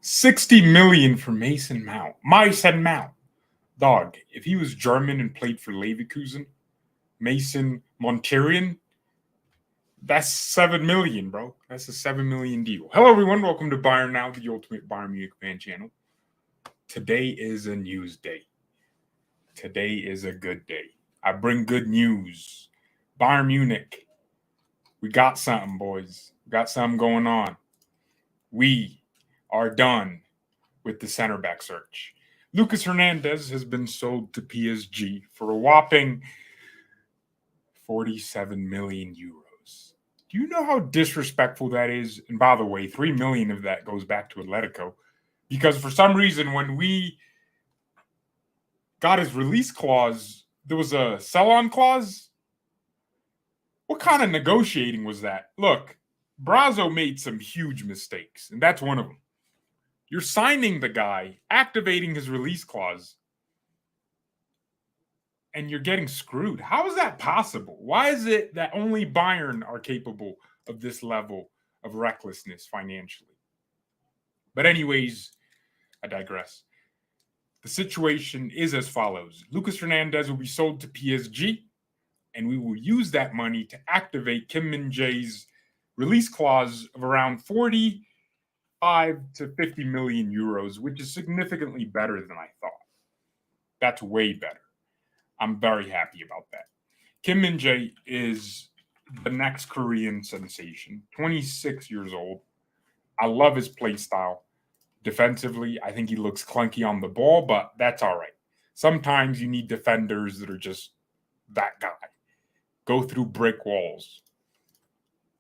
60 million for Mason Mount. Mason Mount. Dog, if he was German and played for Leverkusen, Mason Monterian, that's 7 million, bro. That's a 7 million deal. Hello, everyone. Welcome to BayernNow, the ultimate Bayern Munich fan channel. Today is a news day. Today is a good day. I bring good news. Bayern Munich, we got something, boys. We got something going on. We are done with the center back search. Lucas Hernandez has been sold to PSG for a whopping 47 million euros. Do you know how disrespectful that is? And by the way, 3 million of that goes back to Atletico, because for some reason when we got his release clause, there was a sell-on clause. What kind of negotiating was that? Look, Brazo made some huge mistakes, and that's one of them. You're signing the guy, activating his release clause, and you're getting screwed. How is that possible? Why is it that only Bayern are capable of this level of recklessness financially? But anyways, I digress. The situation is as follows. Lucas Hernandez will be sold to PSG, and we will use that money to activate Kim Min-jae's release clause of around 45 to 50 million euros, which is significantly better than I thought. That's way better. I'm very happy about that. Kim Min-jae is the next Korean sensation, 26 years old. I love his play style. Defensively, I think he looks clunky on the ball, but that's all right. Sometimes you need defenders that are just that guy. Go through brick walls.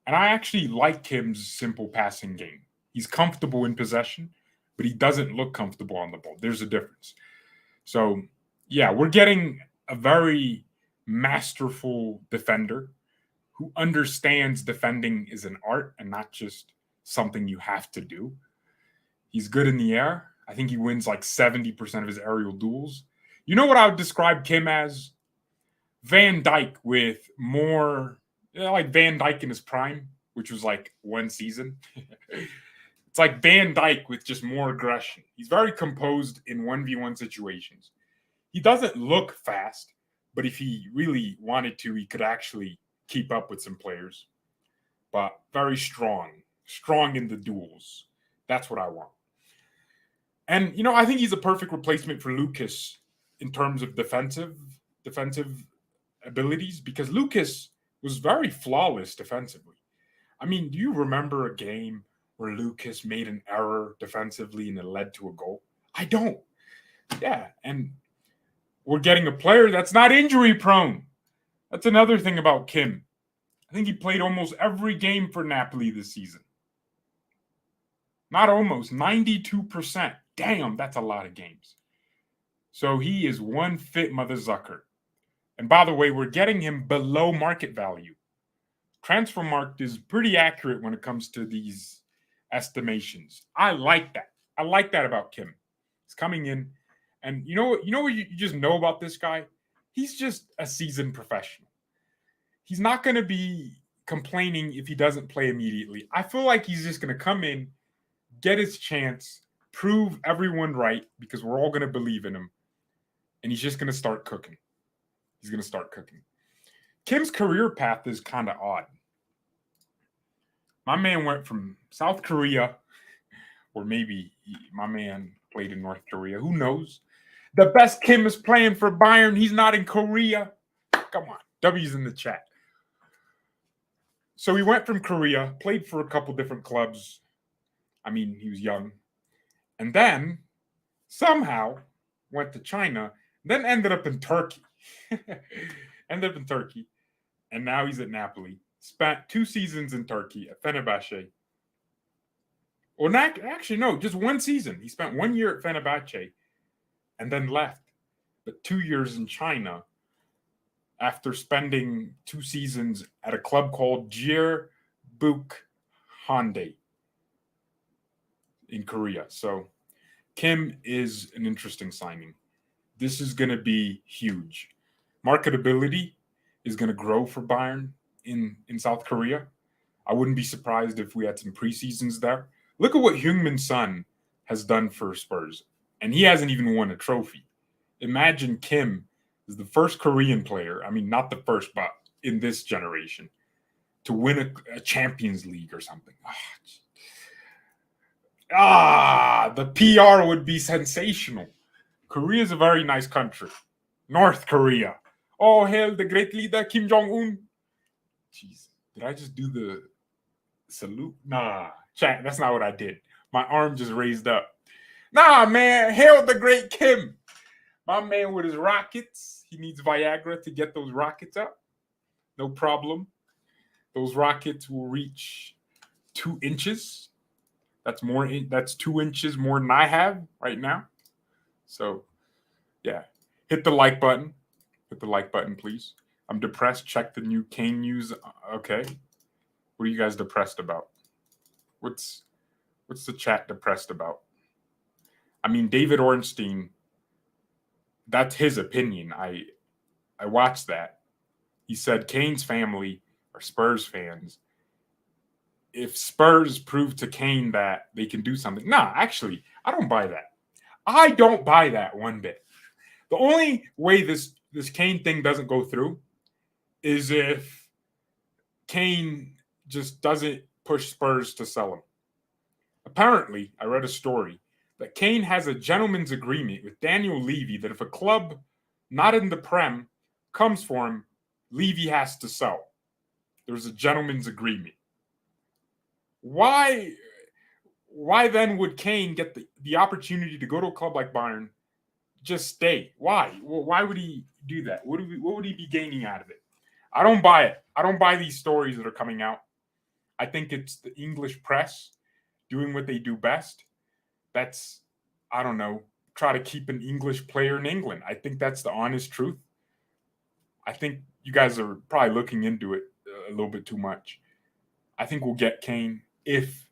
And I actually like Kim's simple passing game. He's comfortable in possession, but he doesn't look comfortable on the ball. There's a difference. So, yeah, we're getting a very masterful defender who understands defending is an art and not just something you have to do. He's good in the air. I think he wins like 70% of his aerial duels. You know what I would describe Kim as? Van Dijk with more, like Van Dijk in his prime, which was like one season. It's like Van Dijk with just more aggression. He's very composed in 1v1 situations. He doesn't look fast, but if he really wanted to, he could actually keep up with some players. But very strong in the duels. That's what I want. And, you know, I think he's a perfect replacement for Lucas in terms of defensive abilities, because Lucas was very flawless defensively. I mean, do you remember a game where Lucas made an error defensively and it led to a goal? I don't. Yeah, and we're getting a player that's not injury prone. That's another thing about Kim. I think he played almost every game for Napoli this season. Not almost, 92%. Damn, that's a lot of games. So he is one fit mother zucker. And by the way, we're getting him below market value. Transfermarkt is pretty accurate when it comes to these estimations. I like that. I like that about Kim. He's coming in, and you know what you just know about this guy? He's just a seasoned professional. He's not going to be complaining if he doesn't play immediately. I feel like he's just going to come in, get his chance, prove everyone right, because we're all going to believe in him, and he's just going to start cooking. He's going to start cooking. Kim's career path is kind of odd. My man went from South Korea, or maybe my man played in North Korea. Who knows? The best Kim is playing for Bayern. He's not in Korea. Come on. W's in the chat. So he went from Korea, played for a couple different clubs. I mean, he was young. And then somehow went to China, then ended up in Turkey. And now he's at Napoli. Spent 2 seasons in Turkey at Fenerbahce. Or not, actually, no, just 1 season. He spent 1 year at Fenerbahce and then left. But 2 years in China after spending 2 seasons at a club called Jeonbuk Hyundai in Korea. So Kim is an interesting signing. This is going to be huge. Marketability is going to grow for Bayern in South Korea. I wouldn't be surprised if we had some preseasons there. Look at what Heung-min Son has done for Spurs. And he hasn't even won a trophy. Imagine Kim is the first Korean player, I mean, not the first, but in this generation, to win a Champions League or something. The PR would be sensational. Korea is a very nice country. North Korea. Oh, hail the great leader, Kim Jong-un. Jeez, did I just do the salute? Nah, chat, that's not what I did. My arm just raised up. Nah, man, hail the great Kim. My man with his rockets. He needs Viagra to get those rockets up. No problem. Those rockets will reach 2 inches. That's 2 inches more than I have right now. So, yeah. Hit the like button. Hit the like button, please. I'm depressed. Check the new Kane news. Okay. What are you guys depressed about? What's the chat depressed about? I mean, David Ornstein, that's his opinion. I watched that. He said Kane's family are Spurs fans. If Spurs prove to Kane that they can do something. Nah, actually, I don't buy that. I don't buy that one bit. The only way this Kane thing doesn't go through is if Kane just doesn't push Spurs to sell him. Apparently, I read a story that Kane has a gentleman's agreement with Daniel Levy that if a club not in the Prem comes for him, Levy has to sell. There's a gentleman's agreement. Why then would Kane get the opportunity to go to a club like Bayern, just stay? Why? Why would he do that? What would he be gaining out of it? I don't buy it. I don't buy these stories that are coming out. I think it's the English press doing what they do best. That's, I don't know, try to keep an English player in England. I think that's the honest truth. I think you guys are probably looking into it a little bit too much. I think we'll get Kane if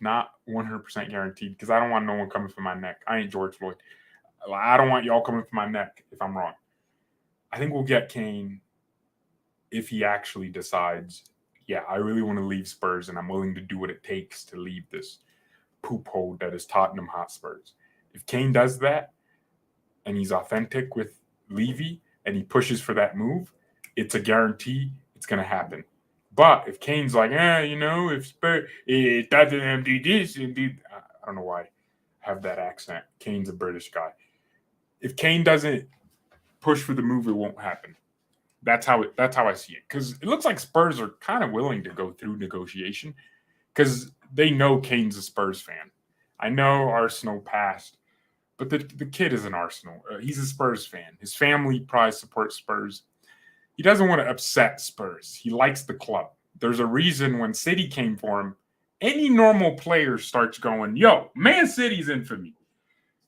not 100% guaranteed, because I don't want no one coming for my neck. I ain't George Floyd. I don't want y'all coming for my neck if I'm wrong. I think we'll get Kane if he actually decides, yeah, I really want to leave Spurs and I'm willing to do what it takes to leave this poop hole that is Tottenham Hotspurs. If Kane does that and he's authentic with Levy and he pushes for that move, it's a guarantee it's going to happen. But if Kane's like, if Spurs, it doesn't do this and do, I don't know why I have that accent. Kane's a British guy. If Kane doesn't push for the move, it won't happen. That's how I see it. Because it looks like Spurs are kind of willing to go through negotiation because they know Kane's a Spurs fan. I know Arsenal passed, but the kid is an Arsenal. He's a Spurs fan. His family probably supports Spurs. He doesn't want to upset Spurs. He likes the club. There's a reason when City came for him, any normal player starts going, yo, Man City's in for me.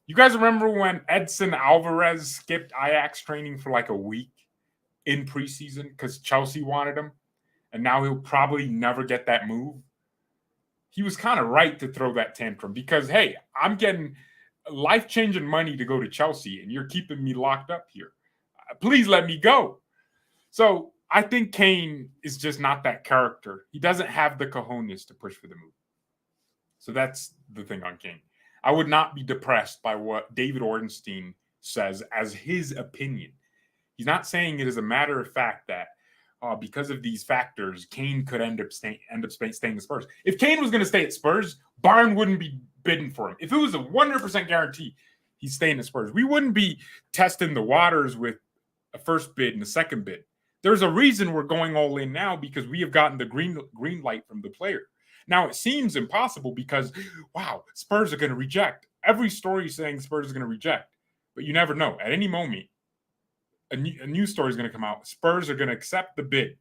You guys remember when Edson Alvarez skipped Ajax training for like a week in preseason because Chelsea wanted him, and now he'll probably never get that move? He was kind of right to throw that tantrum because, hey, I'm getting life-changing money to go to Chelsea, and you're keeping me locked up here. Please let me go. So I think Kane is just not that character. He doesn't have the cojones to push for the move. So that's the thing on Kane. I would not be depressed by what David Ornstein says as his opinion. He's not saying it as a matter of fact that because of these factors, Kane could end up staying at Spurs. If Kane was going to stay at Spurs, Bayern wouldn't be bidding for him. If it was a 100% guarantee he's staying at Spurs, we wouldn't be testing the waters with a first bid and a second bid. There's a reason we're going all in now because we have gotten the green light from the player. Now, it seems impossible because, wow, Spurs are going to reject. Every story is saying Spurs are going to reject. But you never know. At any moment, a new story is going to come out. Spurs are going to accept the bid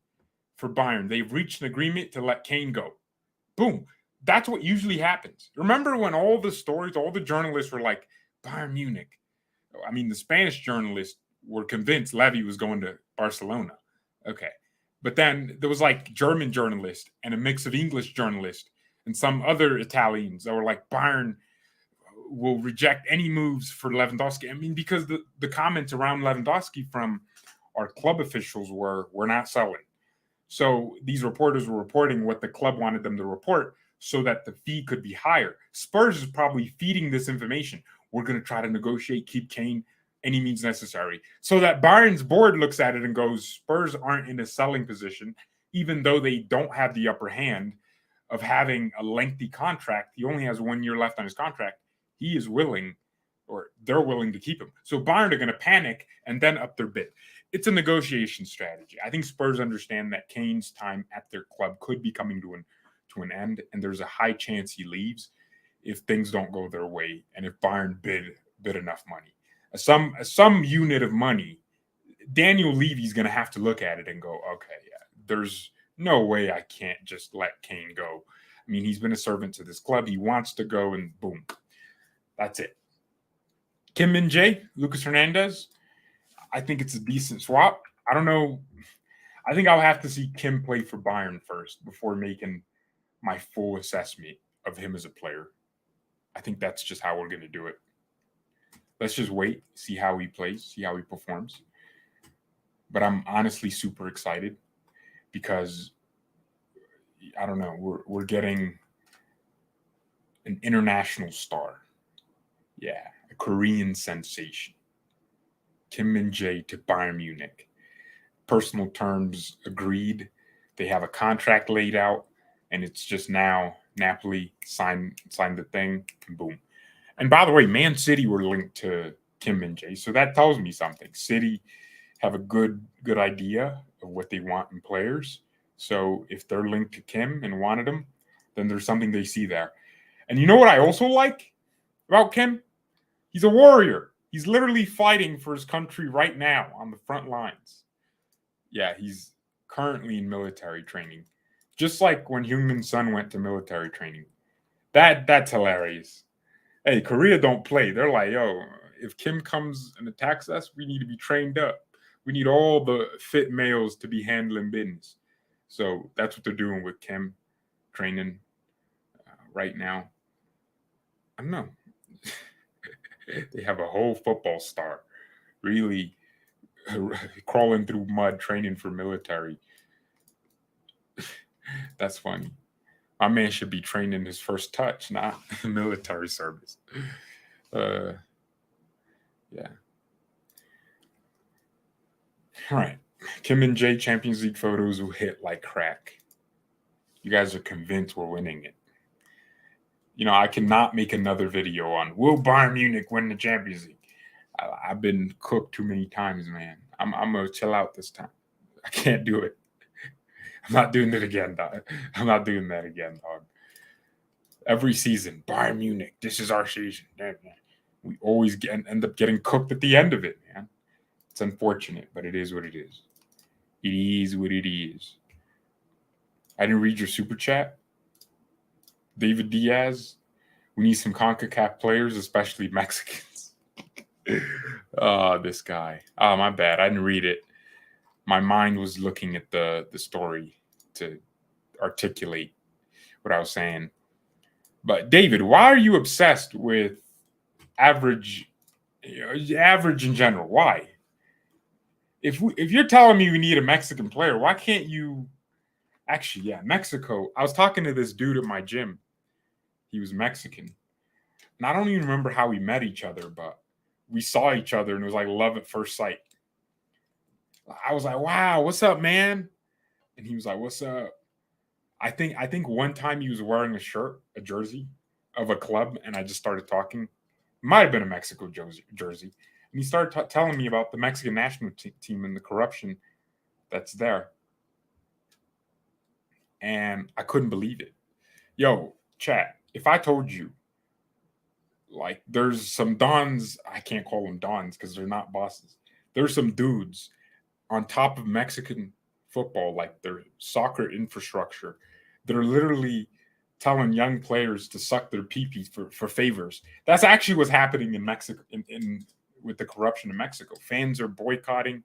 for Bayern. They've reached an agreement to let Kane go. Boom. That's what usually happens. Remember when all the stories, all the journalists were like, Bayern Munich. I mean, the Spanish journalists were convinced Levy was going to Barcelona. Okay. But then there was like German journalists and a mix of English journalists and some other Italians that were like, Bayern will reject any moves for Lewandowski. I mean, because the comments around Lewandowski from our club officials were, we're not selling. So these reporters were reporting what the club wanted them to report. so that the fee could be higher. Spurs is probably feeding this information. We're going to try to negotiate, keep Kane any means necessary, so that Bayern's board looks at it and goes, Spurs aren't in a selling position, even though they don't have the upper hand of having a lengthy contract. He only has 1 year left on his contract. He is willing, or they're willing to keep him. So Bayern are going to panic and then up their bid. It's a negotiation strategy. I think Spurs understand that Kane's time at their club could be coming to an end, and there's a high chance he leaves if things don't go their way and if Bayern bid enough money. Some unit of money, Daniel Levy's going to have to look at it and go, okay, yeah, there's no way I can't just let Kane go. I mean, he's been a servant to this club. He wants to go, and boom, that's it. Kim Min-jae, Lucas Hernandez, I think it's a decent swap. I don't know. I think I'll have to see Kim play for Bayern first before making my full assessment of him as a player. I think that's just how we're going to do it. Let's just wait, see how he plays, see how he performs. But I'm honestly super excited because, I don't know, we're getting an international star. Yeah, a Korean sensation. Kim Min-jae to Bayern Munich. Personal terms agreed. They have a contract laid out, and it's just now Napoli signed the thing, and boom. And by the way, Man City were linked to Kim Min-jae, so that tells me something. City have a good idea of what they want in players. So if they're linked to Kim and wanted him, then there's something they see there. And you know what I also like about Kim? He's a warrior. He's literally fighting for his country right now on the front lines. Yeah, he's currently in military training. Just like when Heung-min Son went to military training. That's hilarious. Hey, Korea don't play. They're like, yo, if Kim comes and attacks us, we need to be trained up. We need all the fit males to be handling business. So that's what they're doing with Kim, training right now. I don't know. They have a whole football star really crawling through mud training for military. That's funny. My man should be trained in his first touch, not military service. Yeah. All right. Kim Min-jae Champions League photos will hit like crack. You guys are convinced we're winning it. You know, I cannot make another video on will Bayern Munich win the Champions League. I've been cooked too many times, man. I'm going to chill out this time. I can't do it. I'm not doing it again, dog. I'm not doing that again, dog. Every season, Bayern Munich, this is our season. We always end up getting cooked at the end of it, man. It's unfortunate, but it is what it is. It is what it is. I didn't read your super chat. David Diaz, we need some CONCACAF players, especially Mexicans. Oh, this guy. Oh, my bad. I didn't read it. My mind was looking at the story to articulate what I was saying. But David, why are you obsessed with average in general? Why? If you're telling me we need a Mexican player, why can't you? Actually, yeah, Mexico. I was talking to this dude at my gym. He was Mexican. And I don't even remember how we met each other, but we saw each other and it was like love at first sight. I was like, wow, what's up, man? And he was like, what's up? I think one time he was wearing a jersey of a club, and I just started talking. It might have been a Mexico jersey. And he started telling me about the Mexican national team and the corruption that's there. And I couldn't believe it. Yo, chat, if I told you, like, there's some dons, I can't call them dons because they're not bosses. There's some dudes on top of Mexican football, like their soccer infrastructure, that are literally telling young players to suck their pee-pees for favors. That's actually what's happening in Mexico, with the corruption in Mexico. Fans are boycotting.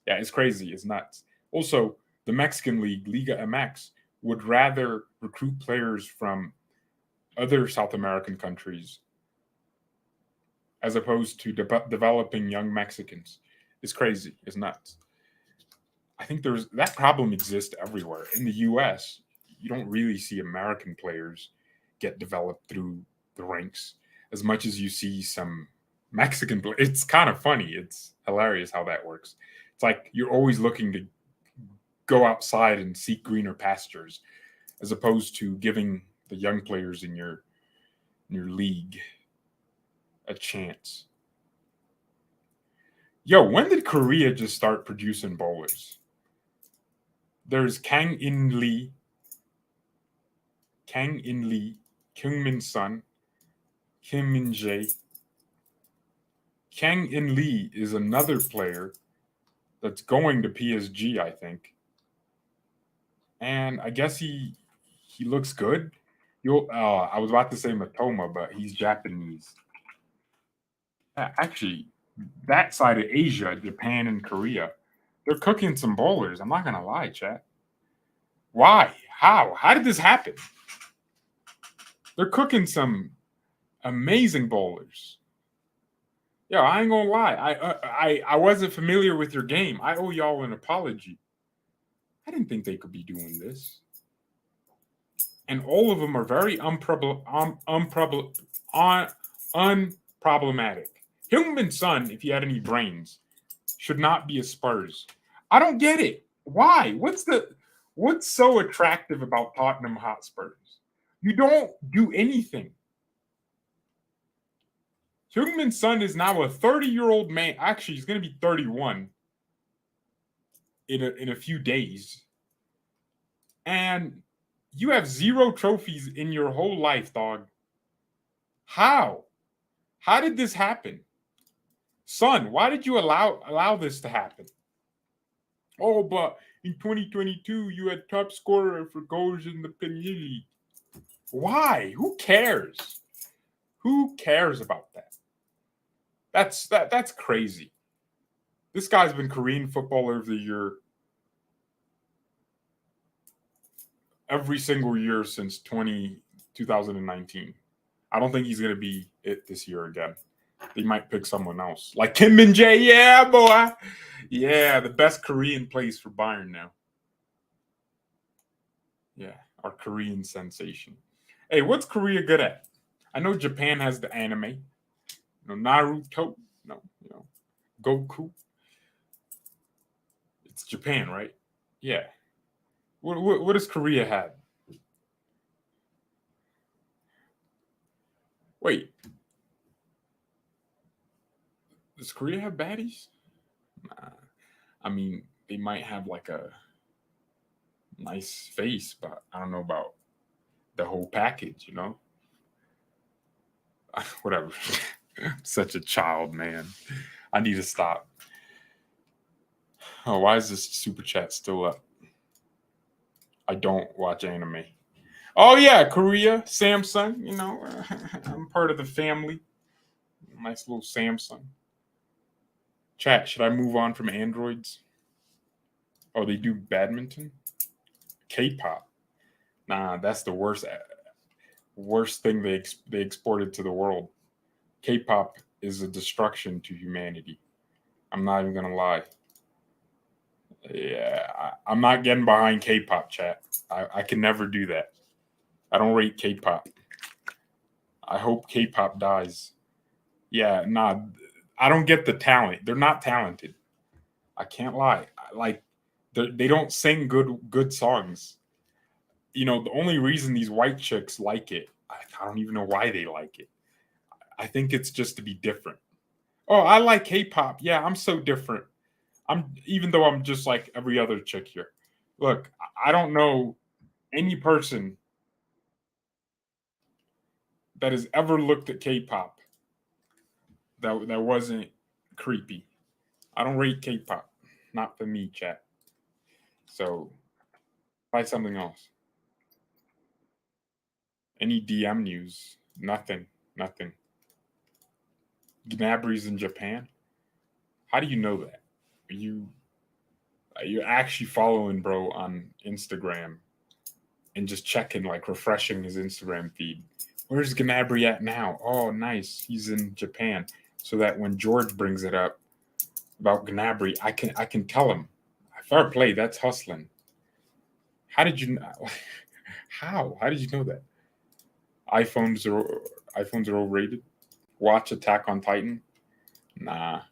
Yeah, it's crazy. It's nuts. Also, the Mexican league, Liga MX, would rather recruit players from other South American countries as opposed to developing young Mexicans. It's crazy. It's nuts. I think that problem exists everywhere. In the U.S., you don't really see American players get developed through the ranks as much as you see some Mexican players. It's kind of funny. It's hilarious how that works. It's like you're always looking to go outside and seek greener pastures, as opposed to giving the young players in your league a chance. Yo, when did Korea just start producing bowlers? There's Kang In-lee, Kim Min-sun, Kim Min-jae. Kang In-lee is another player that's going to PSG, I think. And I guess he looks good. I was about to say Matoma, but he's Japanese. Actually, that side of Asia, Japan and Korea, they're cooking some bowlers. I'm not gonna lie, chat. Why? How? How did this happen? They're cooking some amazing bowlers. Yo, I ain't gonna lie. I wasn't familiar with your game. I owe y'all an apology. I didn't think they could be doing this. And all of them are very unproblematic. Heung-min-son, if he had any brains, should not be a Spurs. I don't get it. Why? What's so attractive about Tottenham Hotspurs? You don't do anything. Heung-min-son is now a 30-year-old man. Actually, he's going to be 31 in a few days. And you have 0 trophies in your whole life, dog. How? How did this happen? Son, why did you allow this to happen? Oh, but in 2022, you had top scorer for goals in the Premier League. Why? Who cares? Who cares about that? That's crazy. This guy's been Korean Footballer of the Year every single year since 2019. I don't think he's going to be it this year again. They might pick someone else. Like Kim Min-jae. Yeah, boy. Yeah, the best Korean plays for Bayern now. Yeah, our Korean sensation. Hey, what's Korea good at? I know Japan has the anime. Naruto. No, Goku. It's Japan, right? Yeah. What does Korea have? Wait. Does Korea have baddies? Nah. I mean, they might have like a nice face, but I don't know about the whole package, Whatever. Such a child, man. I need to stop. Oh, why is this super chat still up? I don't watch anime. Oh, yeah, Korea, Samsung, I'm part of the family. Nice little Samsung. Chat, should I move on from Androids? Oh, they do badminton? K-pop. Nah, that's the worst thing they exported to the world. K-pop is a destruction to humanity. I'm not even going to lie. Yeah, I'm not getting behind K-pop, chat. I can never do that. I don't rate K-pop. I hope K-pop dies. Yeah, nah, I don't get the talent. They're not talented. I can't lie. They don't sing good songs. The only reason these white chicks like it, I don't even know why they like it. I think it's just to be different. Oh, I like K-pop. Yeah, I'm so different. Even though I'm just like every other chick here. Look, I don't know any person that has ever looked at K-pop that wasn't creepy. I don't rate K-pop. Not for me, chat. So, try something else. Any DM news? Nothing. Gnabry's in Japan? How do you know that? You're actually following bro on Instagram and just checking, like refreshing his Instagram feed. Where's Gnabry at now? Oh, nice. He's in Japan. So that when George brings it up about Gnabry, I can tell him. Fair play, that's hustling. How did you How? How did you know that? iPhones are overrated. Watch Attack on Titan. Nah.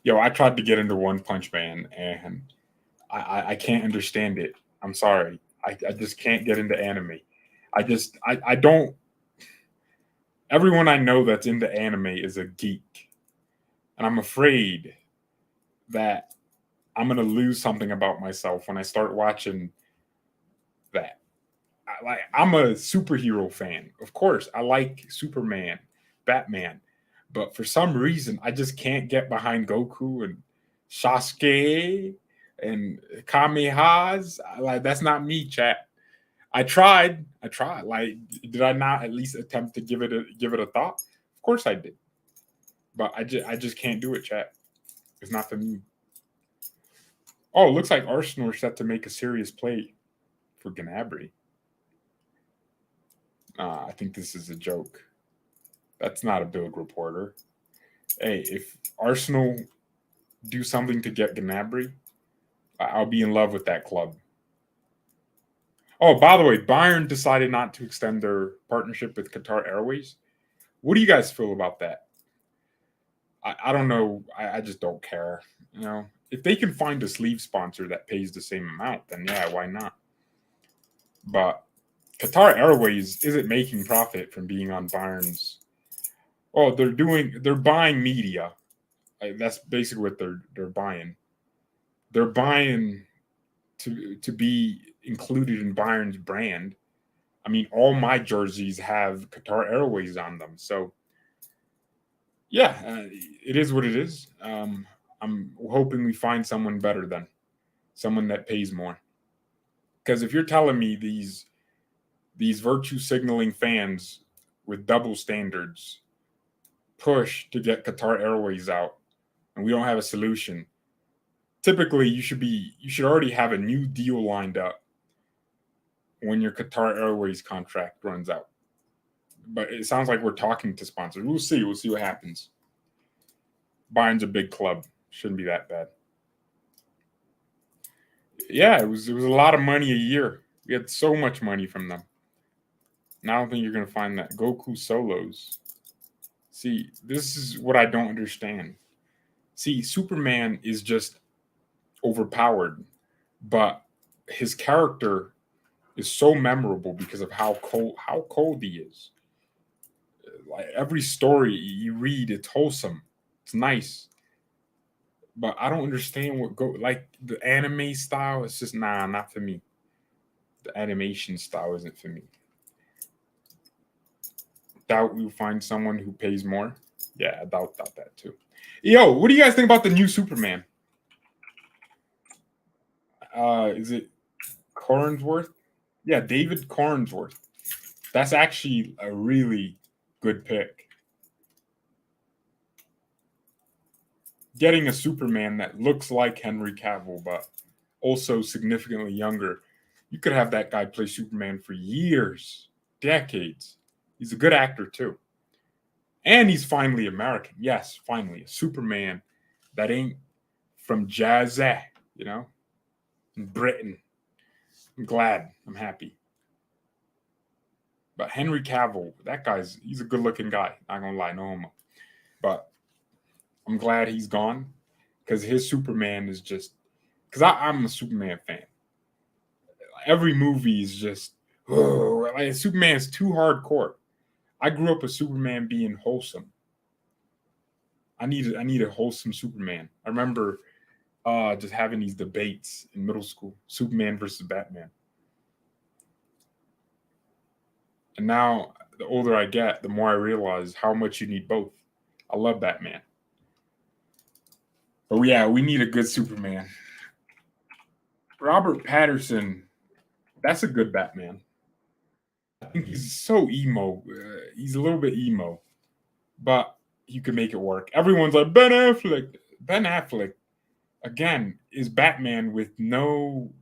Yo, I tried to get into One Punch Man and I can't understand it. I'm sorry. I just can't get into anime. I don't everyone I know that's into anime is a geek. And I'm afraid that I'm gonna lose something about myself when I start watching that. I'm a superhero fan. Of course, I like Superman, Batman, but for some reason I just can't get behind Goku and Sasuke and Kamehas. Like that's not me, chat. I tried. I tried. Like, did I not at least attempt to give it a thought? Of course I did. But I just can't do it, chat. It's not for me. Oh, it looks like Arsenal are set to make a serious play for Gnabry. I think this is a joke. That's not a Bild reporter. Hey, if Arsenal do something to get Gnabry, I'll be in love with that club. Oh, by the way, Bayern decided not to extend their partnership with Qatar Airways. What do you guys feel about that? I don't know. I just don't care. You know, if they can find a sleeve sponsor that pays the same amount, then yeah, why not? But Qatar Airways isn't making profit from being on Bayern's. Oh, they're buying media. Like, that's basically what they're buying. They're buying to be included in Bayern's brand. I mean, all my jerseys have Qatar Airways on them. So yeah, it is what it is. I'm hoping we find someone better then, someone that pays more. Because if you're telling me these virtue signaling fans with double standards push to get Qatar Airways out, and we don't have a solution, typically you should already have a new deal lined up when your Qatar Airways contract runs out. But it sounds like we're talking to sponsors. We'll see. We'll see what happens. Bayern's a big club. Shouldn't be that bad. Yeah, it was a lot of money a year. We had so much money from them. And I don't think you're gonna find that. Goku solos. See, this is what I don't understand. See, Superman is just overpowered, but his character is so memorable because of how cold he is. Like every story you read, it's wholesome, it's nice, but I don't understand what go like the anime style. It's just not for me. The animation style isn't for me. Doubt we'll find someone who pays more. Yeah, I doubt that too. Yo, what do you guys think about the new Superman? Is it Cornsworth? Yeah, David Cornsworth. That's actually a really good pick. Getting a Superman that looks like Henry Cavill, but also significantly younger. You could have that guy play Superman for years, decades. He's a good actor too. And he's finally American. Yes, finally. A Superman that ain't from Jazza, you know, in Britain. I'm glad. I'm happy. But Henry Cavill, he's a good looking guy. Not gonna lie, no homo. But I'm glad he's gone because his Superman is just because I'm a Superman fan. Every movie is just like Superman's too hardcore. I grew up with Superman being wholesome. I need a wholesome Superman. I remember just having these debates in middle school, Superman versus Batman. And now the older I get, the more I realize how much you need both. I love Batman. But yeah, we need a good Superman. Robert Patterson, that's a good Batman. I think he's so emo. He's a little bit emo, but you can make it work. Everyone's like Ben Affleck. Ben Affleck, again, is Batman with no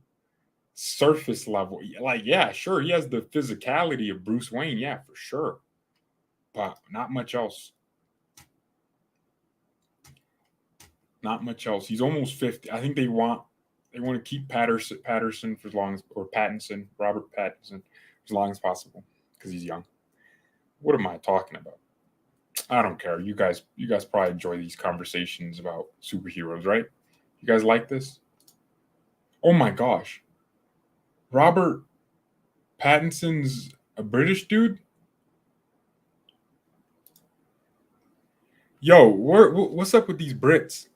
surface level. Like, yeah, sure, he has the physicality of Bruce Wayne, yeah, for sure, but not much else. Not much else. He's almost 50. I think they want to keep Patterson for as long as, or Pattinson, Robert Pattinson as long as possible because he's young. What am I talking about? I don't care. You guys probably enjoy these conversations about superheroes, right? You guys like this? Oh my gosh. Robert Pattinson's a British dude? Yo, what's up with these Brits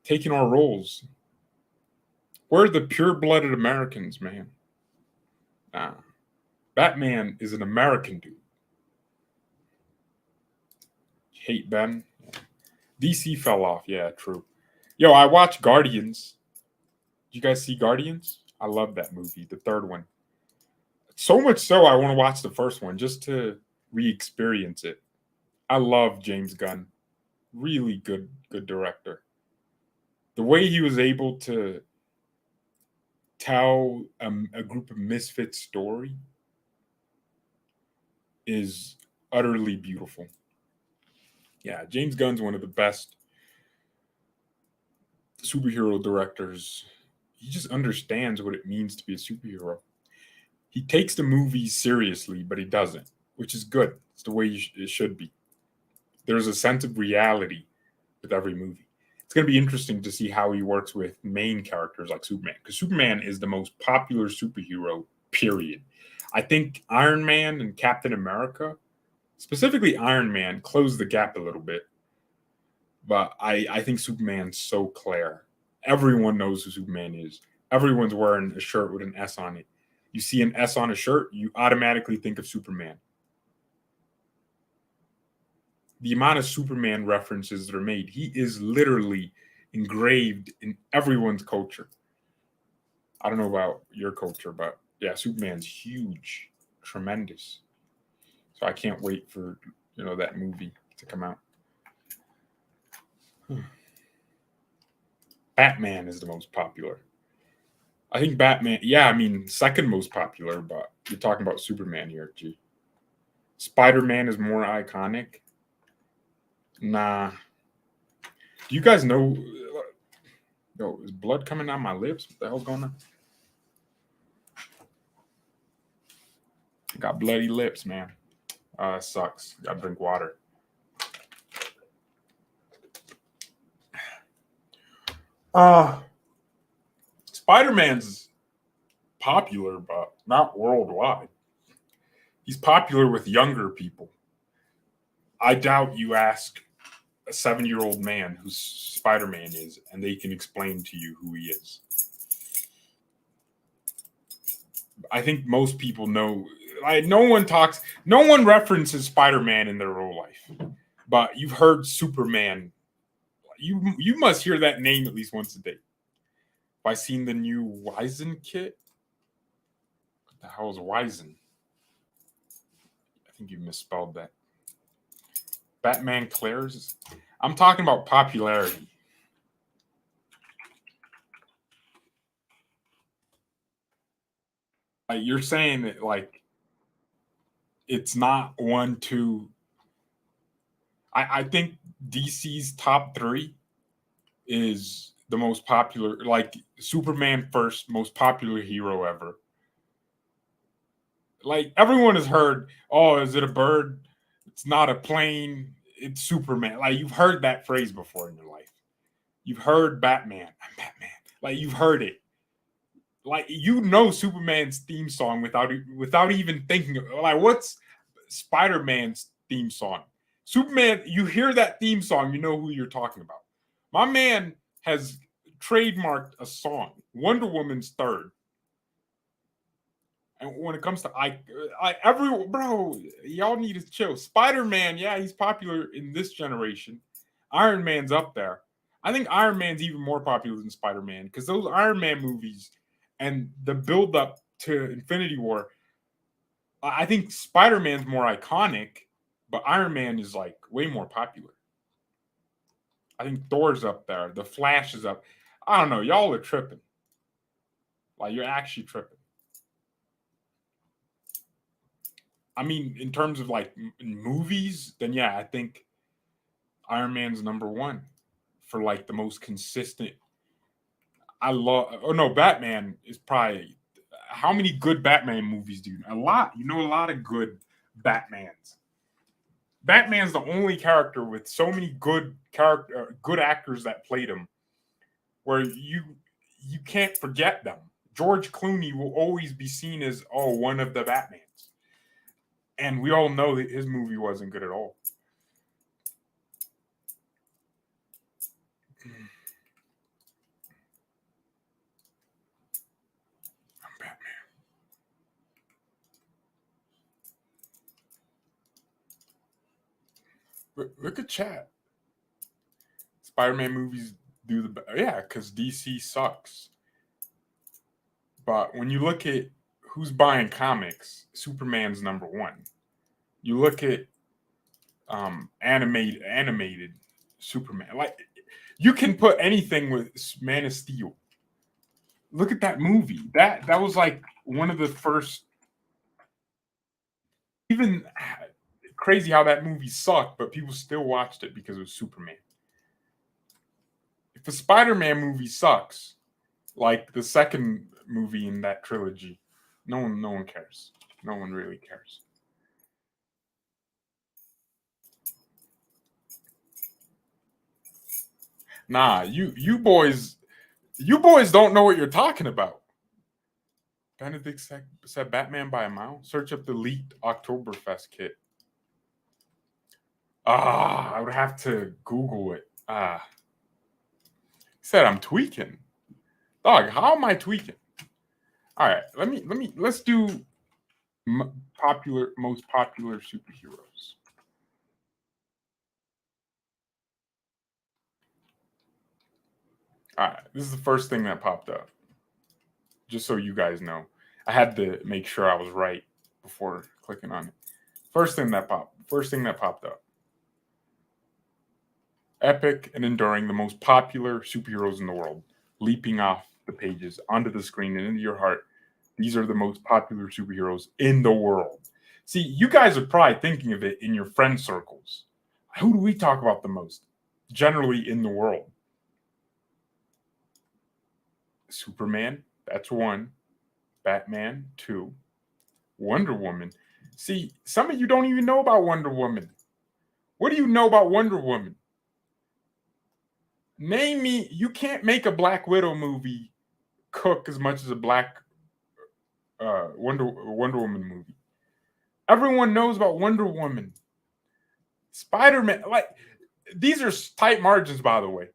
taking our roles? Where are the pure-blooded Americans, man? Nah. Batman is an American dude. Hate Ben. DC fell off. Yeah, true. Yo, I watched Guardians. Did you guys see Guardians? I love that movie, the third one. So much so I want to watch the first one just to re-experience it. I love James Gunn. Really good director. The way he was able to tell a group of misfits story is utterly beautiful. Yeah, James Gunn's one of the best superhero directors. He just understands what it means to be a superhero. He takes the movies seriously, but he doesn't, which is good. It's the way it should be. There's a sense of reality with every movie. It's going to be interesting to see how he works with main characters like Superman, because Superman is the most popular superhero, period. I think Iron Man and Captain America, specifically Iron Man, closed the gap a little bit. But I think Superman's so clear. Everyone knows who Superman is. Everyone's wearing a shirt with an S on it. You see an S on a shirt, you automatically think of Superman. The amount of Superman references that are made, he is literally engraved in everyone's culture. I don't know about your culture, but yeah, Superman's huge, tremendous. So I can't wait for that movie to come out. Batman is the most popular. I think Batman, second most popular, but you're talking about Superman here, G. Spider-Man is more iconic. Nah. Do you guys know? Yo, is blood coming down my lips? What the hell's going on? I got bloody lips, man. It sucks. Gotta drink water. Spider-Man's popular, but not worldwide. He's popular with younger people. I doubt you ask a 7-year-old man who Spider-Man is, and they can explain to you who he is. I think most people know. No one references Spider-Man in their real life, but you've heard Superman. You must hear that name at least once a day. By seeing the new Wizen kit. What the hell is Wizen? I think you misspelled that. Batman Claire's. I'm talking about popularity. You're saying that it's not 1, 2. I think DC's top 3 is the most popular. Like Superman first, most popular hero ever. Like everyone has heard, oh, is it a bird? It's not a plane. It's Superman. Like you've heard that phrase before in your life. You've heard Batman. I'm Batman. Like you've heard it. Like Superman's theme song without even thinking of what's Spider-Man's theme song. Superman, you hear that theme song, you know who you're talking about. My man has trademarked a song, Wonder Woman's third. And when it comes to y'all need to chill. Spider-Man, yeah, he's popular in this generation. Iron Man's up there. I think Iron Man's even more popular than Spider-Man because those Iron Man movies and the build-up to Infinity War, I think Spider-Man's more iconic, but Iron Man is way more popular. I think Thor's up there. The Flash is up. I don't know. Y'all are tripping. You're actually tripping. I mean, in terms of movies, then yeah, I think Iron Man's number 1 for the most consistent. Batman is probably how many good Batman movies do you know? A lot. You know a lot of good Batmans. Batman's the only character with so many good actors that played him, where you can't forget them. George Clooney will always be seen as one of the Batmans, and we all know that his movie wasn't good at all. I'm Batman. Look at chat. Spider-Man movies do because DC sucks. But when you look at who's buying comics, Superman's number one. You look at animated Superman. Like you can put anything with Man of Steel. Look at that movie. That was like one of the first. Even crazy how that movie sucked, but people still watched it because it was Superman. If a Spider-Man movie sucks, like the second movie in that trilogy, no one cares. No one really cares. Nah, you boys don't know what you're talking about. Benedict said Batman by a mile. Search up the leaked Oktoberfest kit. I would have to Google it. He said I'm tweaking. Dog, how am I tweaking? All right, let's do most popular superheroes. All right, this is the first thing that popped up. Just so you guys know, I had to make sure I was right before clicking on it. First thing that popped up. Epic and enduring, the most popular superheroes in the world, leaping off the pages onto the screen and into your heart. These are the most popular superheroes in the world. See, you guys are probably thinking of it in your friend circles. Who do we talk about the most? Generally in the world. Superman, that's one. Batman, two. Wonder Woman. See, some of you don't even know about Wonder Woman. What do you know about Wonder Woman? Name me, you can't make a Black Widow movie cook as much as a Black Wonder Woman movie. Everyone knows about Wonder Woman. Spider-Man, like these are tight margins, by the way.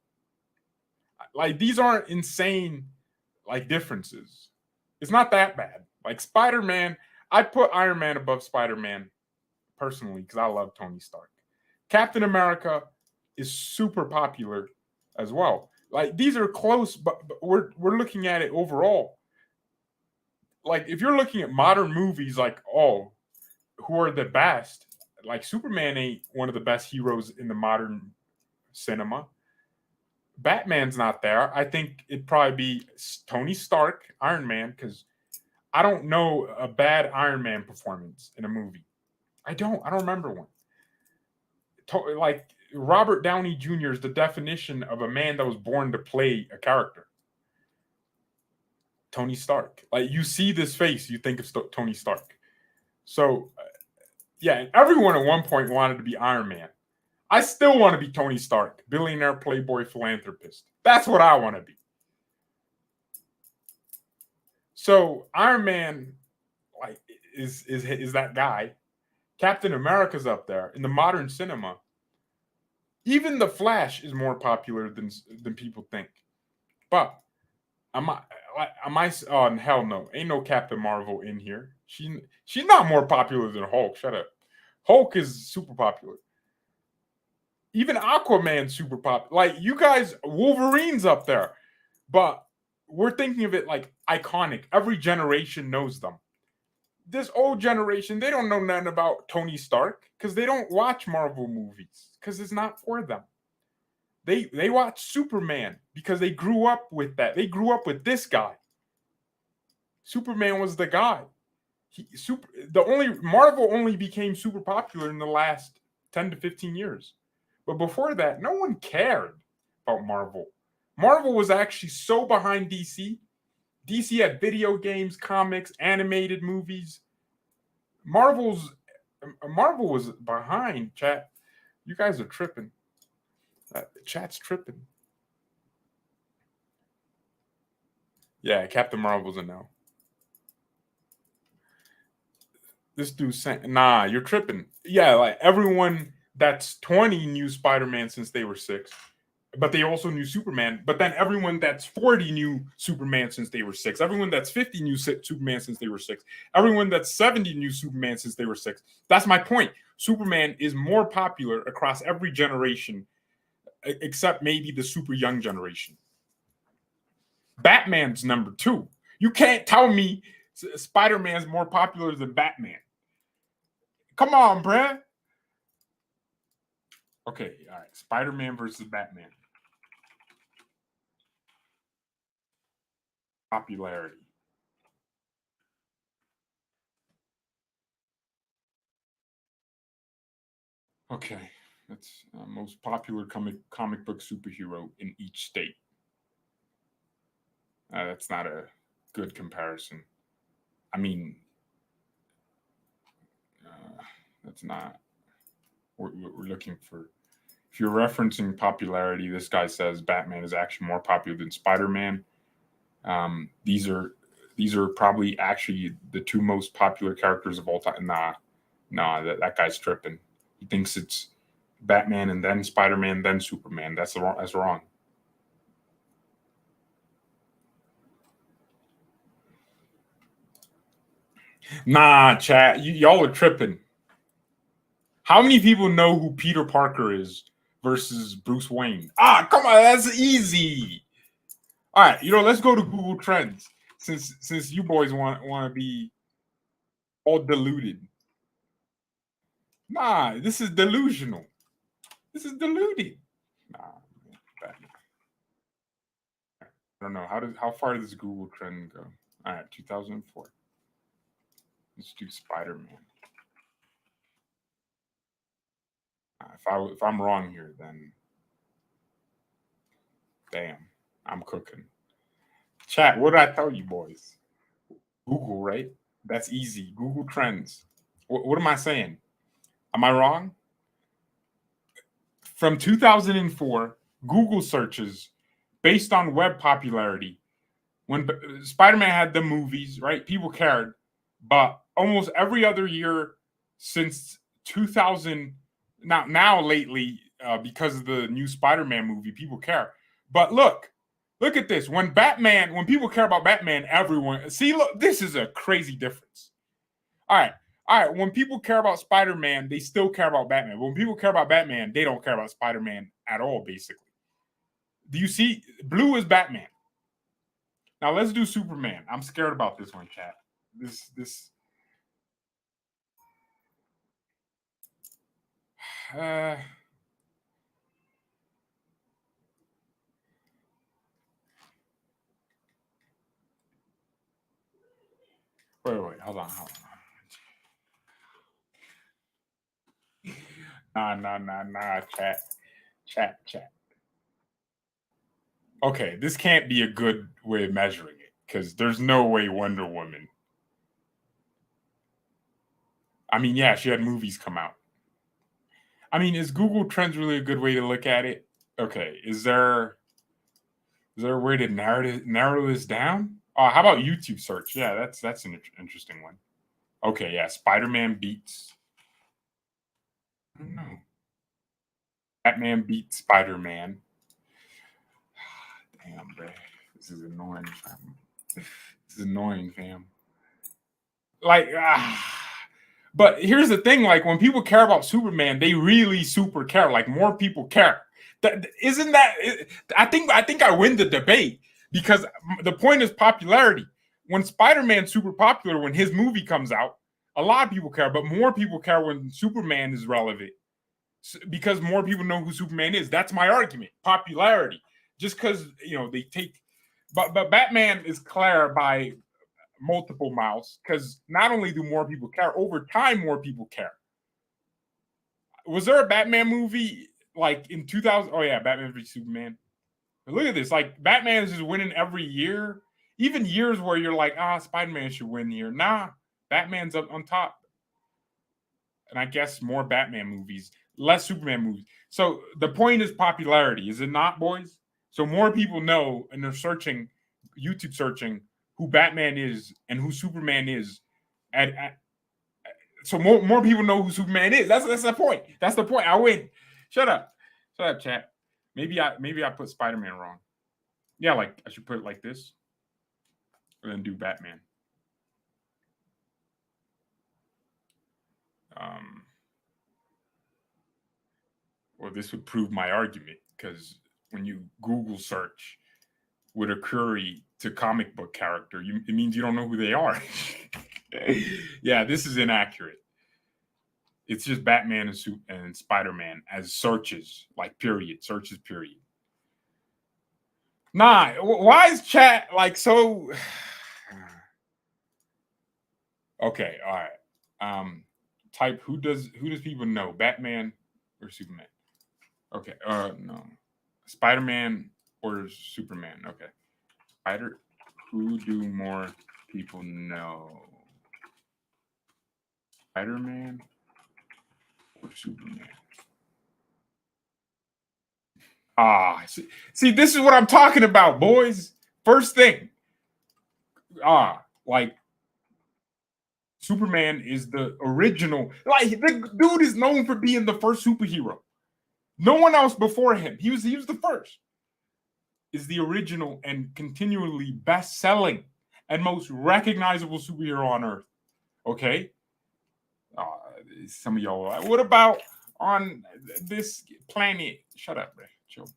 Like these aren't insane like differences. It's not that bad. Like Spider-Man, I'd put Iron Man above Spider-Man personally because I love Tony Stark. Captain America is super popular as well. Like these are close, but we're looking at it overall. Like if you're looking at modern movies, like who are the best? Like Superman ain't one of the best heroes in the modern cinema. Batman's not there. I think it'd probably be Tony Stark, Iron Man, because I don't know a bad Iron Man performance in a movie. I don't remember one. Like Robert Downey Jr. is the definition of a man that was born to play a character. Tony Stark. Like you see this face, you think of Tony Stark. So, yeah, everyone at one point wanted to be Iron Man. I still want to be Tony Stark, billionaire, playboy, philanthropist. That's what I want to be. So Iron Man, like, is that guy. Captain America's up there in the modern cinema. Even the Flash is more popular than people think. But am I? Oh hell no! Ain't no Captain Marvel in here. She's not more popular than Hulk. Shut up. Hulk is super popular. Even Aquaman's super popular. Like you guys, Wolverine's up there, but we're thinking of it like iconic. Every generation knows them. This old generation, they don't know nothing about Tony Stark because they don't watch Marvel movies because it's not for them. They watch Superman because they grew up with that. They grew up with this guy. Superman was the guy. Marvel only became super popular in the last 10 to 15 years. But before that, no one cared about Marvel. Marvel was actually so behind DC DC had video games, comics, animated movies. Marvel was behind, chat. You guys are tripping. Chat's tripping. Yeah, Captain Marvel's a no. This dude's saying, nah, you're tripping. Yeah, like everyone that's 20 knew Spider-Man since they were 6. But they also knew Superman. But then everyone that's 40 knew Superman since they were 6. Everyone that's 50 knew Superman since they were 6. Everyone that's 70 knew Superman since they were 6. That's my point. Superman is more popular across every generation, except maybe the super young generation. Batman's number 2. You can't tell me Spider-Man's more popular than Batman. Come on, bruh. Okay, all right. Spider-Man versus Batman. Popularity. Okay, that's most popular comic book superhero in each state. That's not a good comparison. I mean, that's not what we're looking for. If you're referencing popularity, this guy says Batman is actually more popular than Spider-Man. These are probably actually the 2 most popular characters of all time. Nah, that guy's tripping. He thinks it's Batman and then Spider-Man, then Superman. That's wrong. Nah, chat, y'all are tripping. How many people know who Peter Parker is versus Bruce Wayne? Come on, that's easy. All right, let's go to Google Trends since you boys want to be all deluded. Nah, this is delusional. This is deluded. Nah, I don't know how far does Google Trend go? All right, 2004. Let's do Spider-Man. If I'm wrong here, then damn, I'm cooking. Chat, what did I tell you boys? Google, right? That's easy. Google Trends. What am I saying? Am I wrong? From 2004, Google searches based on web popularity. When Spider-Man had the movies, right? People cared, but almost every other year since 2000, now lately, because of the new Spider-Man movie, people care. But look at this. When people care about Batman, everyone look. This is a crazy difference. All right. When people care about Spider-Man, they still care about Batman. But when people care about Batman, they don't care about Spider-Man at all. Basically, do you see? Blue is Batman. Now let's do Superman. I'm scared about this one, chat. This. Wait, hold on. Nah, chat. Okay, this can't be a good way of measuring it because there's no way Wonder Woman. I mean, yeah, she had movies come out. I mean, is Google Trends really a good way to look at it? Okay, is there a way to narrow this down? How about YouTube search? Yeah, that's an interesting one. Okay, yeah, Spider-Man beats. I don't know. Batman beats Spider-Man. Damn, bro. This is annoying, fam. This is annoying, fam. Like, but here's the thing: like, when people care about Superman, they really super care. Like, more people care. Isn't that? I think I win the debate because the point is popularity. When Spider-Man's super popular, when his movie comes out, a lot of people care, but more people care when Superman is relevant because more people know who Superman is. That's my argument. Popularity. Just because they take, but Batman is clear by multiple miles because not only do more people care, over time more people care. Was there a Batman movie like in 2000? Oh yeah, Batman vs Superman. But look at this. Like, Batman is just winning every year. even years where you're like, Spider-Man should win here. Nah, Batman's up on top. And I guess more Batman movies, less Superman movies. So the point is popularity, is it not, boys? So more people know, and they're searching, YouTube searching, who Batman is and who Superman is. So more people know who Superman is. That's the point. That's the point. I win. Shut up, chat. Maybe I put Spider-Man wrong. Yeah, like I should put it like this, and then do Batman. Well, this would prove my argument, because when you Google search with a query to comic book character, it means you don't know who they are. Yeah, this is inaccurate. It's just Batman and Spider-Man as searches, like period, searches period. Nah, why is chat like so? Okay, all right. Type who does people know, Batman or Superman? Okay, no, Spider-Man or Superman? Okay, who do more people know, Spider-Man or Superman? See, this is what I'm talking about, boys. First thing, like Superman is the original. Like the dude is known for being the first superhero. No one else before him. He was the first. Is the original and continually best-selling and most recognizable superhero on Earth. Okay? Some of y'all are like, what about on this planet? Shut up, bro. Chill.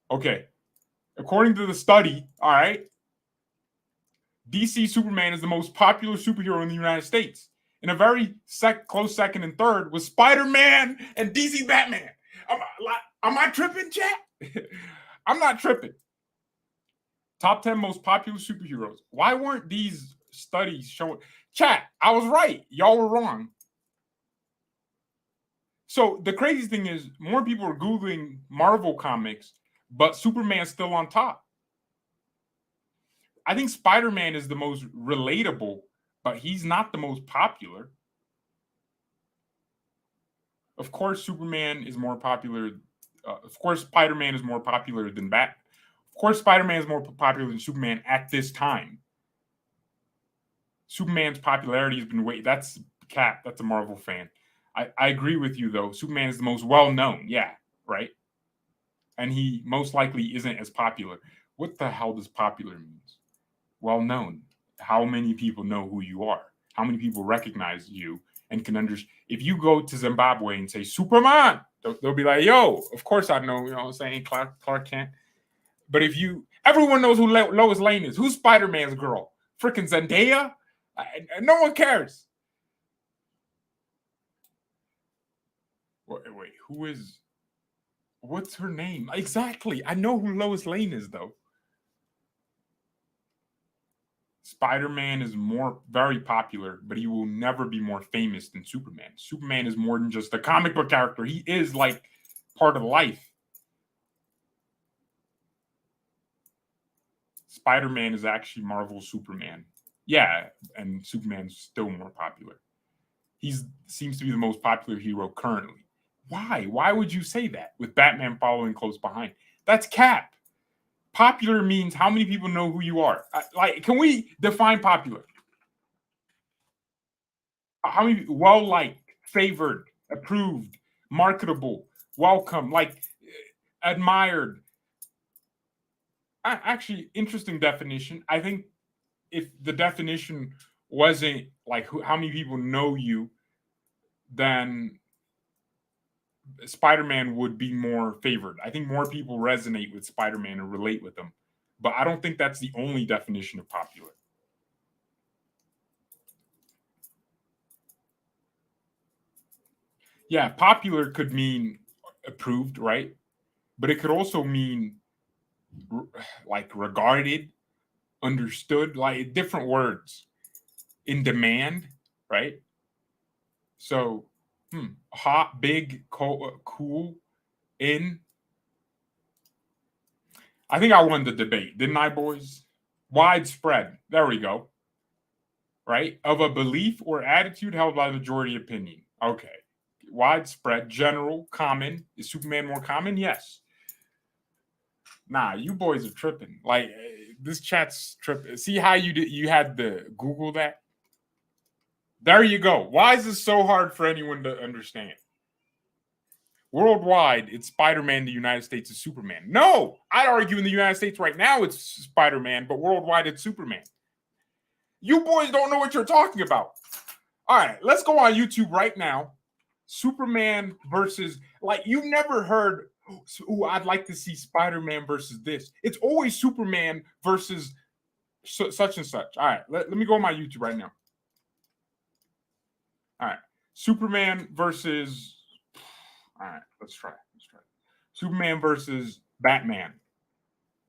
Okay. According to the study, all right, DC Superman is the most popular superhero in the United States. In a very close second and third was Spider-Man and DC Batman. Am I tripping, chat? I'm not tripping. Top 10 most popular superheroes. Why weren't these studies showing? Chat, I was right. Y'all were wrong. So the crazy thing is, more people are Googling Marvel comics, but Superman's still on top. I think Spider-Man is the most relatable, but he's not the most popular. Of course, Superman is more popular. Of course, Spider-Man is more popular than Batman. Of course, Spider-Man is more popular than Superman at this time. Superman's popularity has been that's Cap. That's a Marvel fan. I agree with you, though. Superman is the most well-known. Yeah, right? And he most likely isn't as popular. What the hell does popular mean? Well-known. How many people know who you are? How many people recognize you and can understand? If you go to Zimbabwe and say, Superman, they'll be like, yo, of course I know, you know what I'm saying, Clark Kent. But if everyone knows who Lois Lane is. Who's Spider-Man's girl? Freaking Zendaya? No one cares. Wait, what's her name? Exactly. I know who Lois Lane is, though. Spider-Man is very popular, but he will never be more famous than Superman. Superman is more than just a comic book character. He is like part of life. Spider-Man is actually Marvel's Superman. Yeah, and Superman's still more popular. He seems to be the most popular hero currently. Why? Why would you say that with Batman following close behind? That's cap. Popular means how many people know who you are. Like, can we define popular? How many well-liked, favored, approved, marketable, welcome, like admired? Actually, interesting definition. I think if the definition wasn't like how many people know you, then Spider-Man would be more favored. I think more people resonate with Spider-Man and relate with him. But I don't think that's the only definition of popular. Yeah, popular could mean approved, right? But it could also mean like regarded, understood, like different words. In demand, right? So, hot, big, cool, in. I think I won the debate, didn't I, boys? widespread. There we go. Right? Of a belief or attitude held by majority opinion. Okay. Widespread, general, common. Is Superman more common? Yes. Nah, you boys are tripping. Like this chat's tripping. See how you had to Google that? There you go. Why is this so hard for anyone to understand? Worldwide, it's Spider-Man. The United States is Superman. No, I'd argue in the United States right now it's Spider-Man, but worldwide it's Superman. You boys don't know what you're talking about. All right, let's go on YouTube right now. Superman versus, like, you've never heard, oh, I'd like to see Spider-Man versus this. It's always Superman versus such and such. All right, let me go on my YouTube right now. All right, Superman versus, all right, let's try. Superman versus Batman.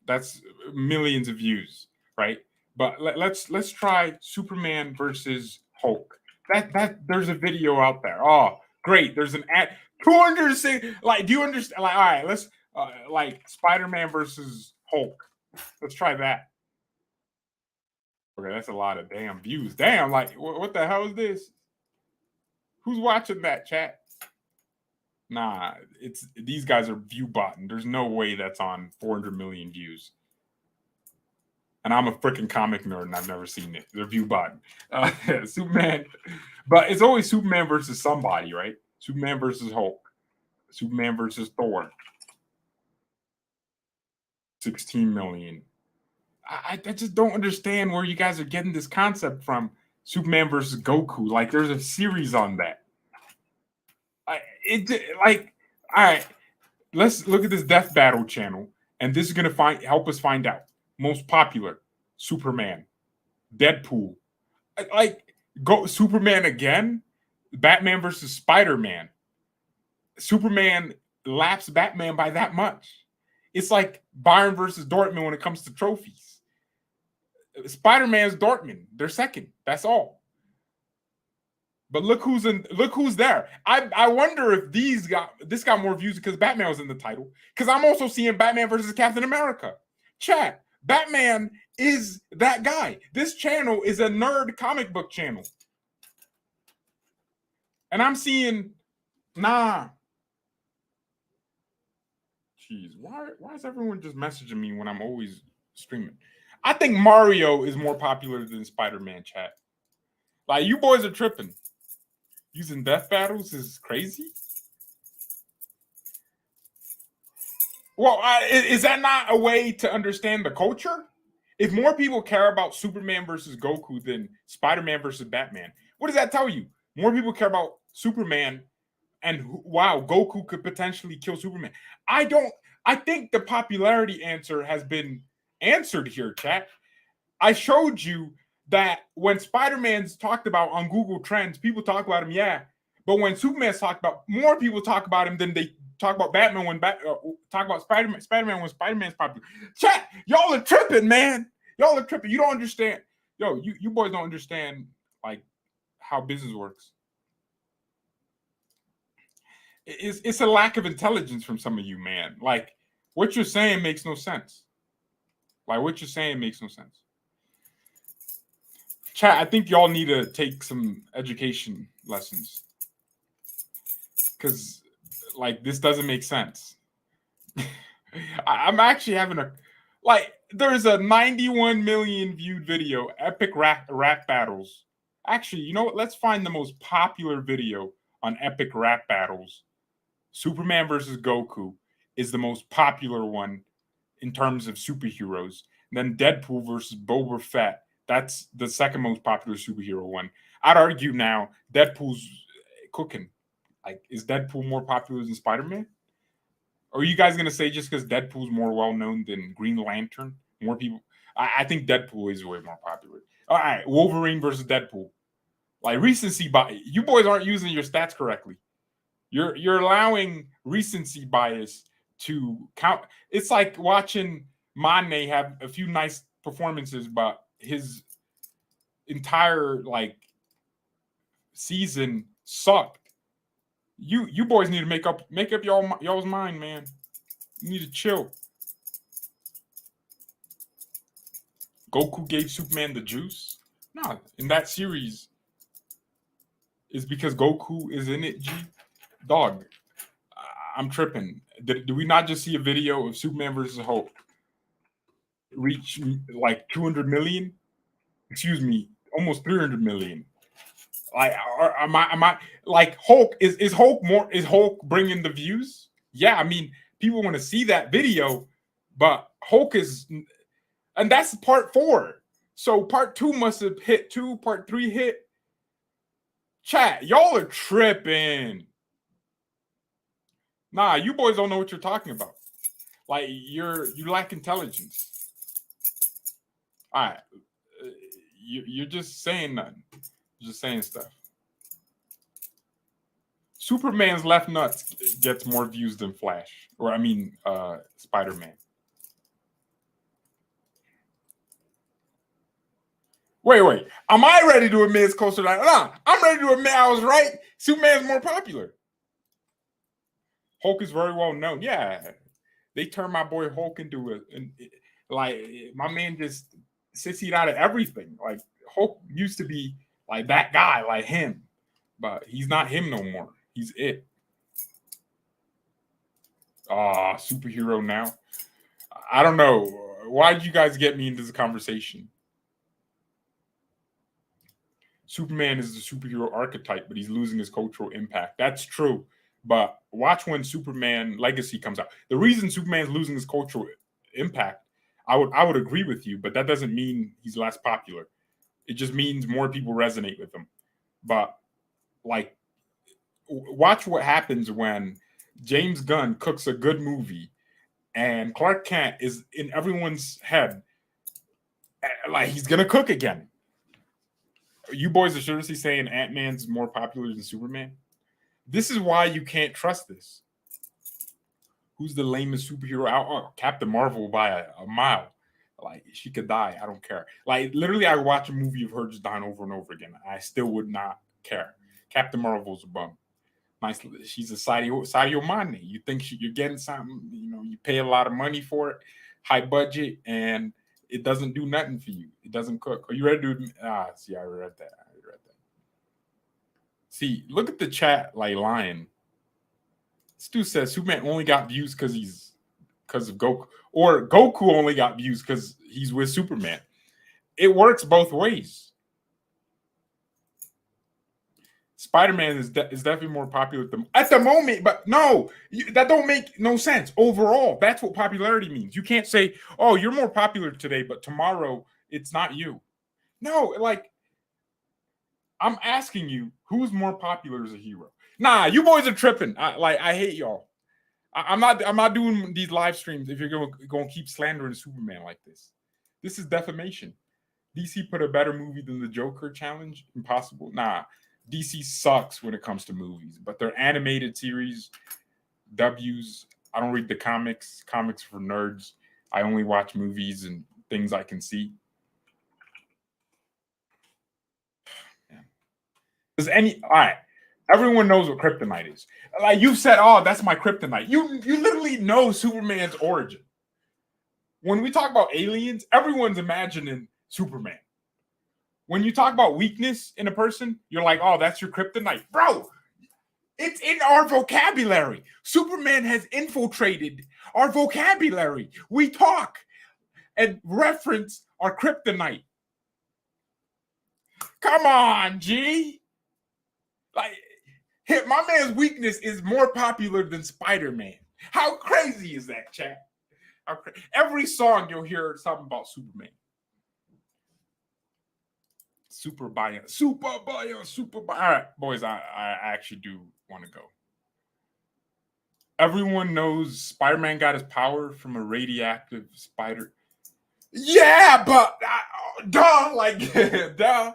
That's millions of views, right? But let's try Superman versus Hulk. That there's a video out there. Oh, great. There's an ad. 206. Like, do you understand? Like, all right, let's like Spider-Man versus Hulk. Let's try that. Okay, that's a lot of damn views. Damn, like what the hell is this? Who's watching that, chat? Nah, it's these guys are view botting. There's no way that's on 400 million views. And I'm a freaking comic nerd and I've never seen it. They're view botting. Superman, but it's always Superman versus somebody, right? Superman versus Hulk. Superman versus Thor. 16 million. I just don't understand where you guys are getting this concept from. Superman versus Goku. Like, there's a series on that. Like, all right, let's look at this Death Battle channel, and this is gonna help us find out. Most popular, Superman, Deadpool. Like, go Superman again, Batman versus Spider-Man. Superman laps Batman by that much. It's like Bayern versus Dortmund when it comes to trophies. Spider-Man's Dortmund. They're second. That's all. But look who's there. I wonder if this got more views because Batman was in the title. Because I'm also seeing Batman versus Captain America. Chat. Batman is that guy. This channel is a nerd comic book channel. And I'm seeing, nah. Jeez, why is everyone just messaging me when I'm always streaming? I think Mario is more popular than Spider-Man, chat. Like, you boys are tripping. Using death battles is crazy. Well, is that not a way to understand the culture? If more people care about Superman versus Goku than Spider-Man versus Batman, what does that tell you? More people care about Superman, and wow, Goku could potentially kill Superman. I think the popularity answer has been answered here, chat. I showed you that when Spider-Man's talked about on Google Trends, people talk about him, yeah. But when Superman's talked about, more people talk about him than they talk about Batman when talk about Spider-Man when Spider-Man's popular. Chat, y'all are tripping, man. Y'all are tripping. You don't understand. Yo, you boys don't understand, like, how business works. It's a lack of intelligence from some of you, man. Like, what you're saying makes no sense. Like, what you're saying makes no sense. Chat, I think y'all need to take some education lessons. Because, like, this doesn't make sense. I'm actually having there's a 91 million viewed video, epic rap battles. Actually, you know what? Let's find the most popular video on epic rap battles. Superman versus Goku is the most popular one in terms of superheroes. And then Deadpool versus Boba Fett. That's the second most popular superhero one. I'd argue now Deadpool's cooking. Like, is Deadpool more popular than Spider-Man? Or are you guys gonna say just because Deadpool's more well known than Green Lantern, more people? I think Deadpool is way more popular. All right, Wolverine versus Deadpool. Like, recency bias. You boys aren't using your stats correctly. You're allowing recency bias to count. It's like watching Mane have a few nice performances, but his entire season sucked. You boys need to make up y'all's mind, man. You need to chill. Goku gave Superman the juice? No, in that series is because Goku is in it. G dog, I'm tripping. Did we not just see a video of Superman versus Hulk reach like 200 million? Excuse me, almost 300 million. Like, am I like Hulk? Is Hulk more? Is Hulk bringing the views? Yeah, I mean, people want to see that video, but Hulk is, and that's part 4. So part 2 must have hit 2. Part 3 hit. Chat, y'all are tripping. Nah, you boys don't know what you're talking about. Like, you lack intelligence. All right, you're just saying nothing. You're just saying stuff. Superman's left nuts gets more views than Flash, or I mean, Spider-Man. Wait. Am I ready to admit it's closer to that? Nah, I'm ready to admit I was right. Superman's more popular. Hulk is very well known. Yeah, they turned my boy Hulk into like my man just sissied out of everything. Like Hulk used to be like that guy, like him, but he's not him no more. He's it. Superhero now. I don't know. Why did you guys get me into this conversation? Superman is the superhero archetype, but he's losing his cultural impact. That's true. But watch when Superman Legacy comes out. The reason Superman's losing his cultural impact, I would agree with you, but that doesn't mean he's less popular. It just means more people resonate with him. But like, watch what happens when James Gunn cooks a good movie and Clark Kent is in everyone's head. Like, he's gonna cook again. You boys are seriously saying Ant-Man's more popular than Superman? This is why you can't trust this. Who's the lamest superhero out? Oh, Captain Marvel by a mile. Like, she could die. I don't care. Like, literally, I watch a movie of her just dying over and over again. I still would not care. Captain Marvel's a bum. Nice. She's a Sadio Mane. You think you're getting something, you pay a lot of money for it, high budget, and it doesn't do nothing for you. It doesn't cook. Are you ready to see, I read that. See, look at the chat like lying. Stu says Superman only got views because of Goku. Or Goku only got views because he's with Superman. It works both ways. Spider-Man is definitely more popular at the moment, but no, that don't make no sense. Overall, that's what popularity means. You can't say, oh, you're more popular today, but tomorrow it's not you. No, like, I'm asking you, who's more popular as a hero? Nah, you boys are tripping. I hate y'all. I'm not doing these live streams if you're going to keep slandering Superman like this. This is defamation. DC put a better movie than the Joker challenge? Impossible. Nah, DC sucks when it comes to movies, but their animated series, W's, I don't read the comics. Comics for nerds. I only watch movies and things I can see. Does all right? Everyone knows what kryptonite is. Like, you said, oh, that's my kryptonite. You literally know Superman's origin. When we talk about aliens, everyone's imagining Superman. When you talk about weakness in a person, you're like, oh, that's your kryptonite. Bro, it's in our vocabulary. Superman has infiltrated our vocabulary. We talk and reference our kryptonite. Come on, G. Like, my man's weakness is more popular than Spider-Man. How crazy is that, chat? Every song you'll hear something about Superman. Super Bayern. All right, boys, I actually do want to go. Everyone knows Spider-Man got his power from a radioactive spider. Yeah, but duh.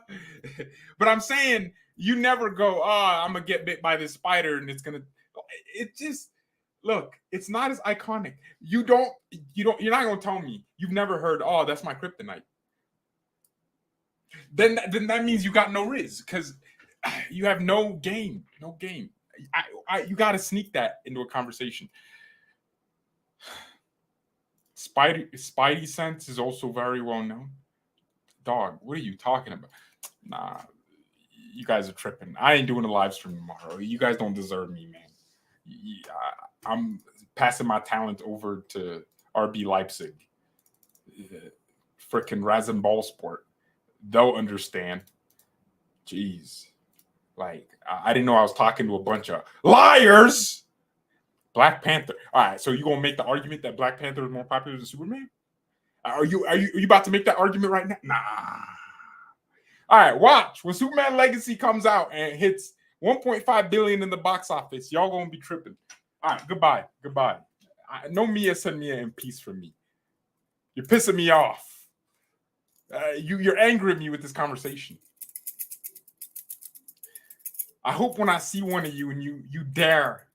But I'm saying, you never go, I'm gonna get bit by this spider and it just, look, it's not as iconic. You're not gonna tell me you've never heard, oh, that's my kryptonite. Then that means you got no riz, because you have no game. You got to sneak that into a conversation. Spidey sense is also very well known. Dog, what are you talking about? Nah, you guys are tripping. I ain't doing a live stream tomorrow. You guys don't deserve me, man. I'm passing my talent over to RB Leipzig. Frickin' Rasenball Sport. They'll understand. Jeez. Like, I didn't know I was talking to a bunch of liars. Black Panther. All right, so you gonna make the argument that Black Panther is more popular than Superman? Are you about to make that argument right now? Nah. All right, watch. When Superman Legacy comes out and hits 1.5 billion in the box office, y'all gonna be tripping. All right, goodbye. No Mia, send Mia in peace for me. You're pissing me off. You're angering me with this conversation. I hope when I see one of you and you dare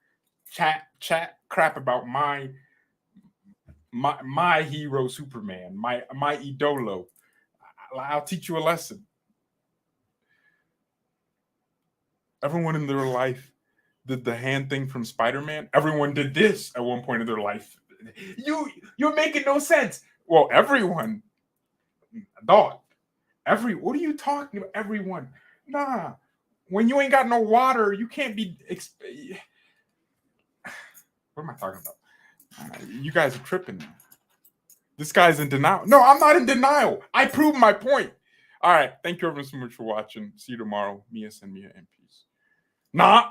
chat crap about my hero Superman, my idolo, I'll teach you a lesson. Everyone in their life did the hand thing from Spider-Man. Everyone did this at one point in their life. You're making no sense. Well, everyone, dog. What are you talking about? Everyone. Nah. When you ain't got no water, you can't be. What am I talking about? You guys are tripping. This guy's in denial. No, I'm not in denial. I proved my point. All right. Thank you everyone so much for watching. See you tomorrow. Mia, send Mia in peace. Nah.